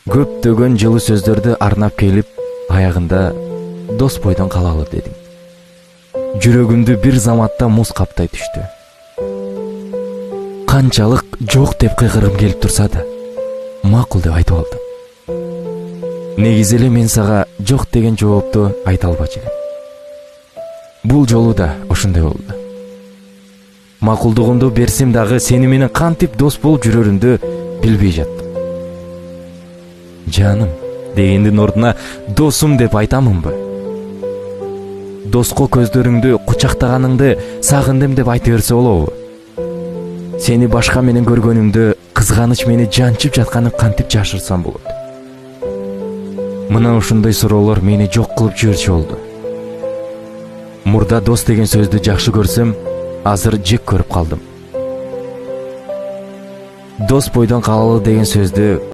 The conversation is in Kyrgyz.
Көптөгөн жылы сөздөрдү арнап келип, аягында дос бойдон калалы дедим. Жүрөгүмдү бир заматта муз каптай түштү. Канчалык жок деп кыйгыргым келип турса да, макул деп айтып алдым. Негизи эле мен сага жок деген жоопту айта албачу элем. Бул жолу да ошондой болду. Макулдугумду берсем дагы сени менен кантип дос болуп жүрөрүмдү билбей жаттым. Жаным дегендин ордуна досум деп айтамынбы? Доско көздөрүңдү кучактаганыңды сагындым деп айта берсе болобу? Сени башка менен көргөнүмдө кызганыч мени жанчып жатканын кантип жашырсам болот? Мына ушундай суроолор мени жок кылып жиберчү болду. Мурда дос деген сөздү жакшы көрсөм, азыр жек көрүп калдым. Дос бойдон калалы деген сөздү